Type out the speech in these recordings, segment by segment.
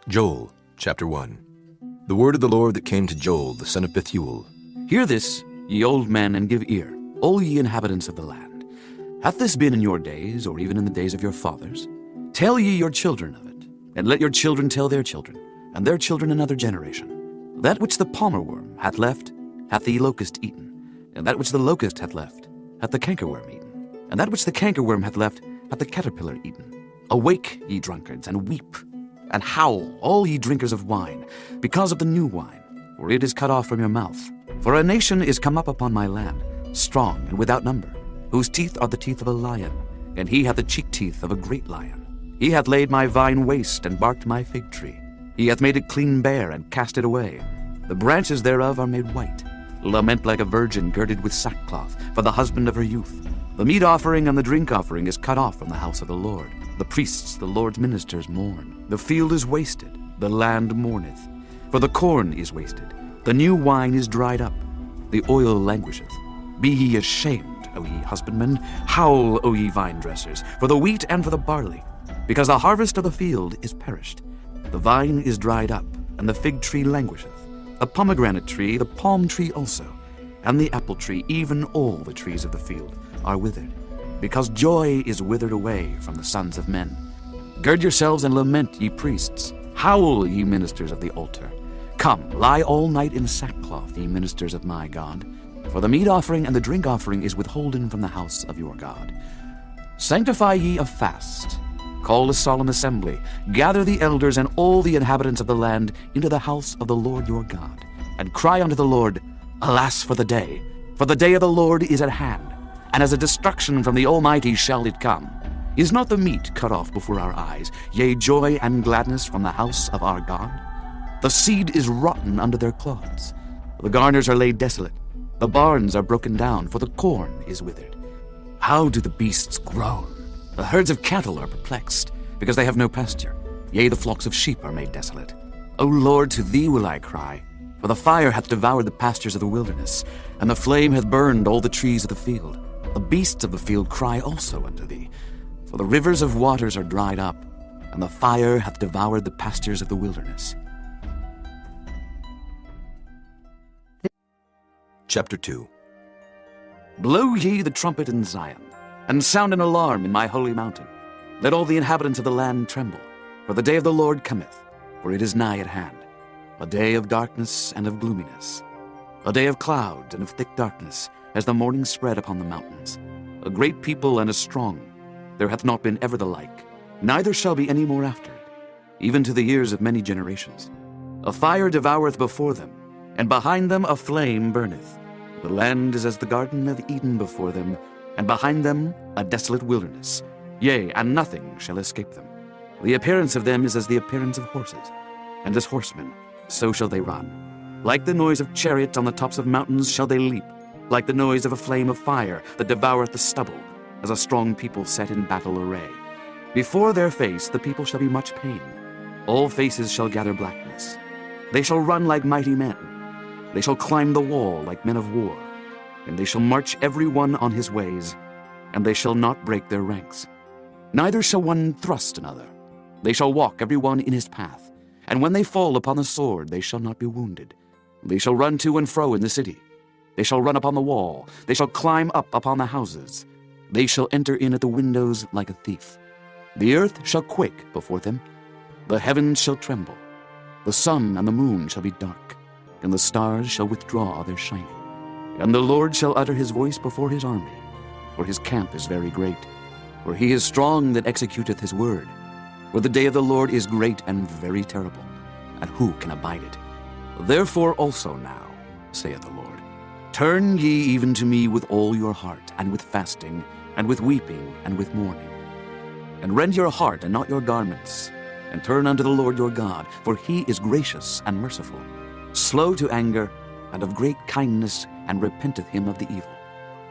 Joel, chapter 1. The word of the Lord that came to Joel, the son of Bethuel. Hear this, ye old men, and give ear, all ye inhabitants of the land. Hath this been in your days, or even in the days of your fathers? Tell ye your children of it, and let your children tell their children, and their children another generation. That which the palmer worm hath left, hath the locust eaten, and that which the locust hath left, hath the cankerworm eaten, and that which the cankerworm hath left, hath the caterpillar eaten. Awake, ye drunkards, and weep, and howl, all ye drinkers of wine, because of the new wine, for it is cut off from your mouth. For a nation is come up upon my land, strong and without number, whose teeth are the teeth of a lion, and he hath the cheek teeth of a great lion. He hath laid my vine waste, and barked my fig tree. He hath made it clean bare, and cast it away. The branches thereof are made white. Lament like a virgin girded with sackcloth, for the husband of her youth. The meat offering and the drink offering is cut off from the house of the Lord. The priests, the Lord's ministers, mourn. The field is wasted, the land mourneth. For the corn is wasted, the new wine is dried up, the oil languisheth. Be ye ashamed, O ye husbandmen, howl, O ye vine dressers, for the wheat and for the barley, because the harvest of the field is perished. The vine is dried up, and the fig tree languisheth. The pomegranate tree, the palm tree also, and the apple tree, even all the trees of the field, are withered, because joy is withered away from the sons of men. Gird yourselves and lament, ye priests. Howl, ye ministers of the altar. Come, lie all night in sackcloth, ye ministers of my God. For the meat offering and the drink offering is withholden from the house of your God. Sanctify ye a fast. Call a solemn assembly. Gather the elders and all the inhabitants of the land into the house of the Lord your God. And cry unto the Lord, Alas for the day of the Lord is at hand, and as a destruction from the Almighty shall it come. Is not the meat cut off before our eyes, yea, joy and gladness from the house of our God? The seed is rotten under their clods. The garners are laid desolate. The barns are broken down, for the corn is withered. How do the beasts groan? The herds of cattle are perplexed, because they have no pasture. Yea, the flocks of sheep are made desolate. O Lord, to thee will I cry. For the fire hath devoured the pastures of the wilderness, and the flame hath burned all the trees of the field. The beasts of the field cry also unto thee. For the rivers of waters are dried up, and the fire hath devoured the pastures of the wilderness. Chapter 2. Blow ye the trumpet in Zion, and sound an alarm in my holy mountain. Let all the inhabitants of the land tremble, for the day of the Lord cometh, for it is nigh at hand. A day of darkness and of gloominess, a day of clouds and of thick darkness, as the morning spread upon the mountains. A great people and a strong, there hath not been ever the like, neither shall be any more after it, even to the years of many generations. A fire devoureth before them, and behind them a flame burneth. The land is as the garden of Eden before them, and behind them a desolate wilderness. Yea, and nothing shall escape them. The appearance of them is as the appearance of horses, and as horsemen, so shall they run. Like the noise of chariots on the tops of mountains shall they leap, like the noise of a flame of fire that devoureth the stubble, as a strong people set in battle array. Before their face the people shall be much pain. All faces shall gather blackness. They shall run like mighty men. They shall climb the wall like men of war. And they shall march every one on his ways, and they shall not break their ranks. Neither shall one thrust another. They shall walk every one in his path. And when they fall upon the sword, they shall not be wounded. They shall run to and fro in the city. They shall run upon the wall. They shall climb up upon the houses. They shall enter in at the windows like a thief. The earth shall quake before them. The heavens shall tremble. The sun and the moon shall be dark, and the stars shall withdraw their shining. And the Lord shall utter his voice before his army, for his camp is very great. For he is strong that executeth his word. For the day of the Lord is great and very terrible, and who can abide it? Therefore also now, saith the Lord, turn ye even to me with all your heart, and with fasting, and with weeping, and with mourning. And rend your heart and not your garments, and turn unto the Lord your God, for he is gracious and merciful, slow to anger, and of great kindness, and repenteth him of the evil.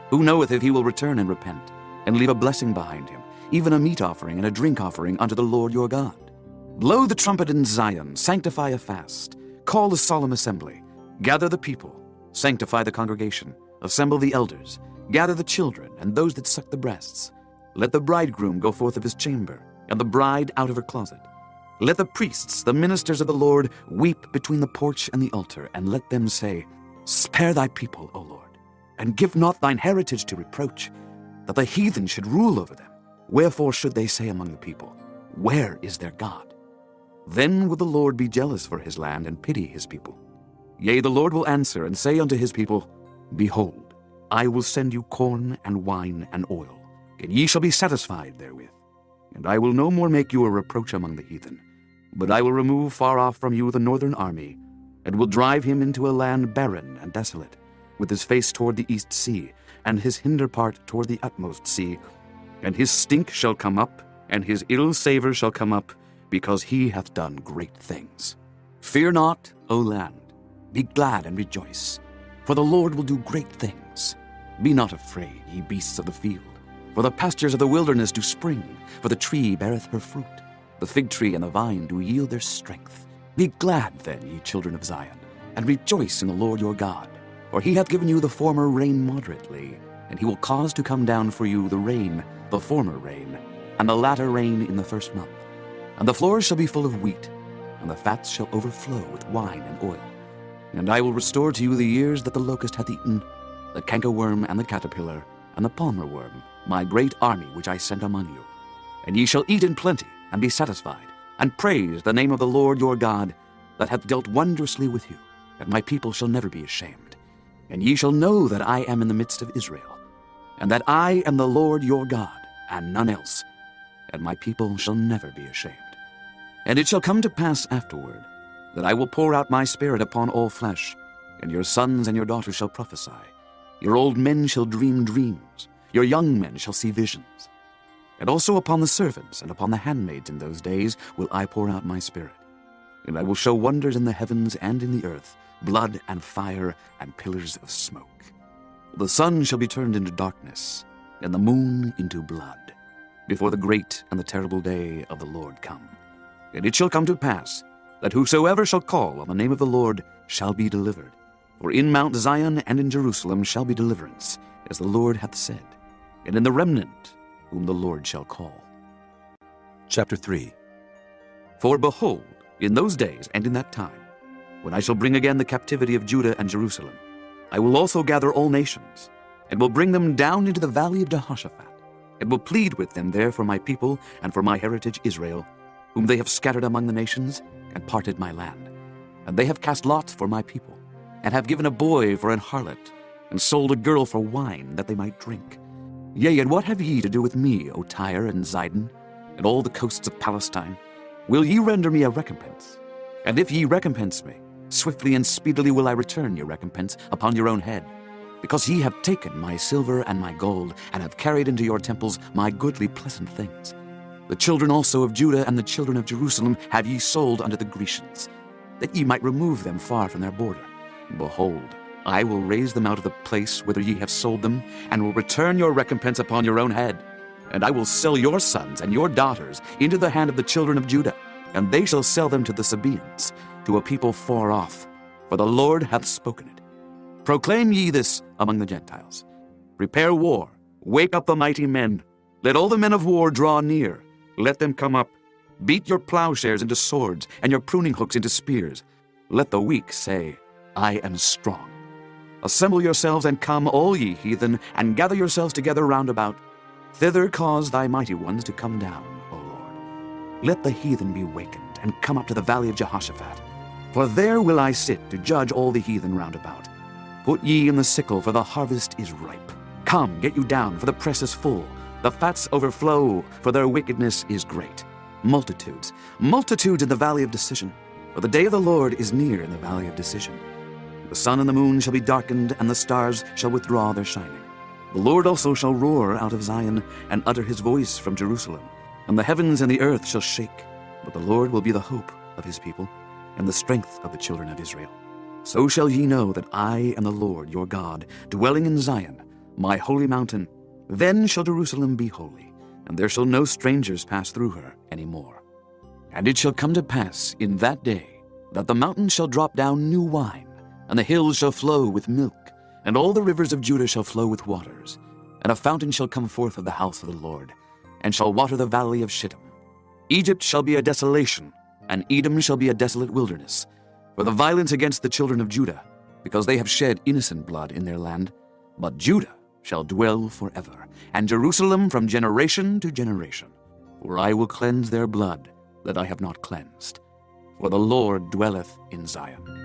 Who knoweth if he will return and repent, and leave a blessing behind him, even a meat offering and a drink offering unto the Lord your God? Blow the trumpet in Zion, sanctify a fast, call a solemn assembly, gather the people, sanctify the congregation, assemble the elders, gather the children and those that suck the breasts. Let the bridegroom go forth of his chamber, and the bride out of her closet. Let the priests, the ministers of the Lord, weep between the porch and the altar, and let them say, Spare thy people, O Lord, and give not thine heritage to reproach, that the heathen should rule over them. Wherefore should they say among the people, Where is their God? Then will the Lord be jealous for his land and pity his people. Yea, the Lord will answer and say unto his people, Behold, I will send you corn and wine and oil, and ye shall be satisfied therewith. And I will no more make you a reproach among the heathen, but I will remove far off from you the northern army, and will drive him into a land barren and desolate, with his face toward the east sea, and his hinder part toward the utmost sea. And his stink shall come up, and his ill savour shall come up, because he hath done great things. Fear not, O land, be glad and rejoice, for the Lord will do great things. Be not afraid, ye beasts of the field, for the pastures of the wilderness do spring, for the tree beareth her fruit. The fig tree and the vine do yield their strength. Be glad then, ye children of Zion, and rejoice in the Lord your God. For he hath given you the former rain moderately, and he will cause to come down for you the rain, the former rain, and the latter rain in the first month. And the floors shall be full of wheat, and the fats shall overflow with wine and oil. And I will restore to you the years that the locust hath eaten, the cankerworm and the caterpillar, and the palmer worm, my great army which I sent among you. And ye shall eat in plenty, and be satisfied, and praise the name of the Lord your God, that hath dealt wondrously with you, that my people shall never be ashamed. And ye shall know that I am in the midst of Israel, and that I am the Lord your God, and none else, and my people shall never be ashamed. And it shall come to pass afterward, that I will pour out my spirit upon all flesh, and your sons and your daughters shall prophesy. Your old men shall dream dreams, your young men shall see visions. And also upon the servants and upon the handmaids in those days will I pour out my spirit. And I will show wonders in the heavens and in the earth, blood and fire and pillars of smoke. The sun shall be turned into darkness, and the moon into blood, before the great and the terrible day of the Lord come. And it shall come to pass, that whosoever shall call on the name of the Lord shall be delivered. For in Mount Zion and in Jerusalem shall be deliverance, as the Lord hath said, and in the remnant whom the Lord shall call. Chapter 3. For behold, in those days and in that time, when I shall bring again the captivity of Judah and Jerusalem, I will also gather all nations, and will bring them down into the valley of Jehoshaphat, and will plead with them there for my people and for my heritage Israel, whom they have scattered among the nations, and parted my land. And they have cast lots for my people, and have given a boy for an harlot, and sold a girl for wine, that they might drink. Yea, and what have ye to do with me, O Tyre and Zidon, and all the coasts of Palestine? Will ye render me a recompense? And if ye recompense me, swiftly and speedily will I return your recompense upon your own head. Because ye have taken my silver and my gold, and have carried into your temples my goodly pleasant things. The children also of Judah and the children of Jerusalem have ye sold unto the Grecians, that ye might remove them far from their border. Behold, I will raise them out of the place whither ye have sold them, and will return your recompense upon your own head. And I will sell your sons and your daughters into the hand of the children of Judah, and they shall sell them to the Sabaeans, to a people far off, for the Lord hath spoken it. Proclaim ye this among the Gentiles. Prepare war, wake up the mighty men. Let all the men of war draw near. Let them come up. Beat your plowshares into swords, and your pruning hooks into spears. Let the weak say, I am strong. Assemble yourselves and come, all ye heathen, and gather yourselves together round about. Thither cause thy mighty ones to come down, O Lord. Let the heathen be wakened, and come up to the valley of Jehoshaphat. For there will I sit to judge all the heathen round about. Put ye in the sickle, for the harvest is ripe. Come, get you down, for the press is full. The fats overflow, for their wickedness is great. Multitudes, multitudes in the valley of decision. For the day of the Lord is near in the valley of decision. The sun and the moon shall be darkened, and the stars shall withdraw their shining. The Lord also shall roar out of Zion, and utter his voice from Jerusalem. And the heavens and the earth shall shake. But the Lord will be the hope of his people, and the strength of the children of Israel. So shall ye know that I am the Lord your God, dwelling in Zion, my holy mountain. Then shall Jerusalem be holy, and there shall no strangers pass through her any more. And it shall come to pass in that day, that the mountains shall drop down new wine, and the hills shall flow with milk, and all the rivers of Judah shall flow with waters. And a fountain shall come forth of the house of the Lord, and shall water the valley of Shittim. Egypt shall be a desolation, and Edom shall be a desolate wilderness, for the violence against the children of Judah, because they have shed innocent blood in their land. But Judah shall dwell forever, and Jerusalem from generation to generation. For I will cleanse their blood that I have not cleansed, for the Lord dwelleth in Zion.